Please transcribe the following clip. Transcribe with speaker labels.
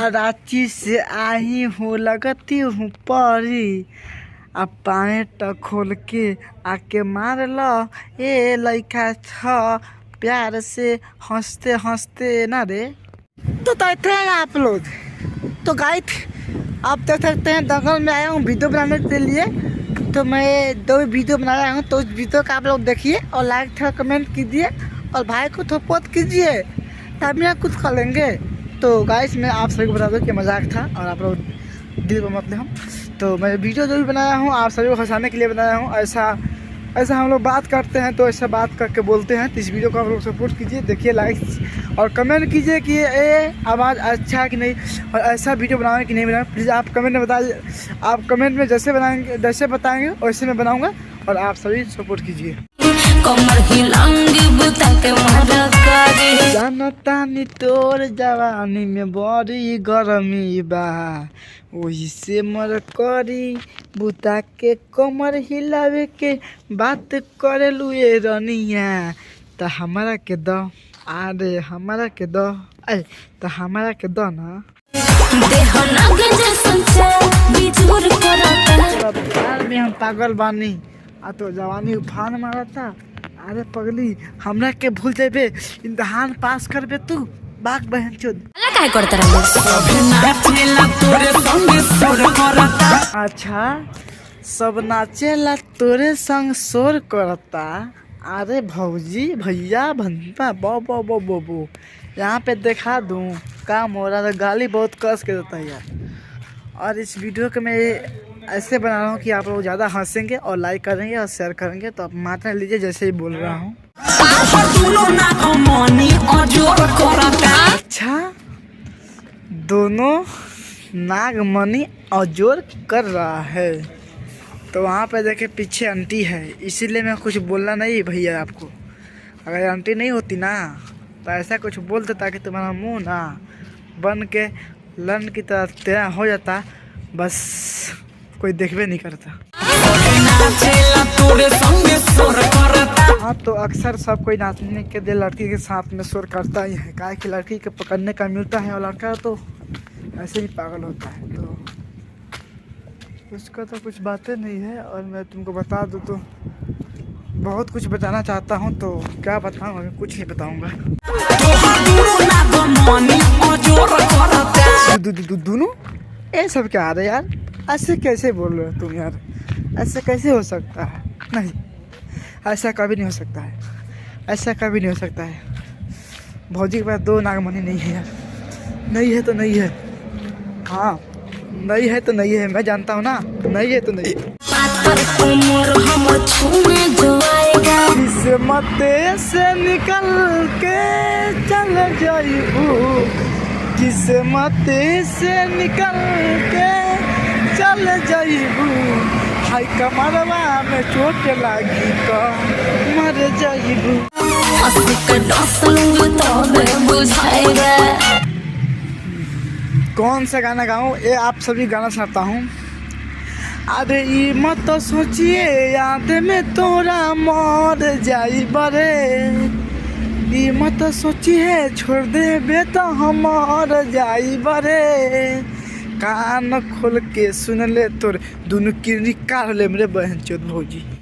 Speaker 1: रांची से आई हूँ, लगती हूँ परी। अब पाए तो खोल के आके मार लो, ये लड़का था प्यार से हंसते हंसते ना रे। तो थे आप लोग तो गाइड आप देख सकते हैं, दंगल में आया हूँ वीडियो बनाने के लिए। तो मैं 2 वीडियो बनाया हूँ, तो उस वीडियो का आप लोग देखिए और लाइक थोड़ा कमेंट कीजिए और भाई को सपोर्ट कीजिए, तब यहाँ कुछ कर लेंगे। तो गाइस मैं आप सभी को बता दूं कि मजाक था और आप लोग दिल पर मत ले। हम तो मैं वीडियो जो भी बनाया हूँ आप सभी को हंसाने के लिए बनाया हूँ। ऐसा हम लोग बात करते हैं, तो ऐसा बात करके बोलते हैं। तो इस वीडियो को आप लोग सपोर्ट कीजिए, देखिए, लाइक और कमेंट कीजिए कि ये आवाज़ अच्छा कि नहीं और ऐसा वीडियो बनाएं कि नहीं बनाएं। प्लीज़ आप कमेंट में बताइए। आप कमेंट में जैसे बताएंगे वैसे मैं बनाऊँगा और आप सभी सपोर्ट कीजिए। जानतानी तोर जवानी में बड़ी गरमी बा, वही से मर करी बुता के कमर हिलावे के बात करे लुए रनिया। तो हमारा के दो, अरे हमारा के दो, तो हमारा के दो ना। प्यार में हम पागल बानी, आ तो जवानी उफान मारा था। अरे पगली, हमरा के भूल जेबे, इम्तिहान पास करबे तू, बाग बहन चोद
Speaker 2: काय करता
Speaker 1: अच्छा सब नाचेला तोरे संग शोर करता। अरे भौजी भैया भंता बो यहाँ पे दिखा दूँ काम हो रहा था। गाली बहुत कस के देता है यार। और इस वीडियो को मैं ऐसे बना रहा हूँ कि आप लोग ज़्यादा हंसेंगे और लाइक करेंगे और शेयर करेंगे। तो आप माथा लीजिए जैसे ही बोल रहा हूँ। अच्छा दोनों नागमणि और जोर कर रहा है। तो वहाँ पे देखे पीछे आंटी है, इसीलिए मैं कुछ बोलना नहीं भैया आपको। अगर आंटी नहीं होती ना तो ऐसा कुछ बोलते ताकि तुम्हारा मुंह ना बन के लन की तरह तेरा हो जाता, बस कोई देखबे नहीं करता। हाँ तो अक्सर सब कोई नाचने के लिए लड़की के साथ में शोर करता ही है, काहे कि लड़की के पकड़ने का मिलता है और लड़का तो ऐसे ही पागल होता है। तो उसका तो कुछ बातें नहीं है। और मैं तुमको बता दूँ तो बहुत कुछ बताना चाहता हूँ, तो क्या बताऊँ, अभी कुछ नहीं बताऊँगा। दोनों ये सब क्या आ रहा है यार, ऐसे कैसे बोल रहे हो तुम यार, ऐसे कैसे हो सकता है? नहीं, ऐसा कभी नहीं हो सकता है, ऐसा कभी नहीं हो सकता है। भौजी के पास 2 नागमणि नहीं है यार, नहीं है तो नहीं है। हाँ नहीं है तो नहीं है, मैं जानता हूँ ना, नहीं है तो नहीं है। किस्मत से निकल के चल जाइबू, किस्मत से निकल के चल जाइबू, हाय कमरवा में चोट लागी तो मर जाइबू। कौन सा गाना गाऊं, ये आप सभी गाना सुनाता हूँ। अरे ये मत तो सोचिए याद में तोरा मर जाई बरे, ये मत सोचिए छोड़ दे बेटा हम मर जाई बरे। कान खोल के सुन ले तोर दोनों की निकाल ले मेरे बहन चोद भौजी।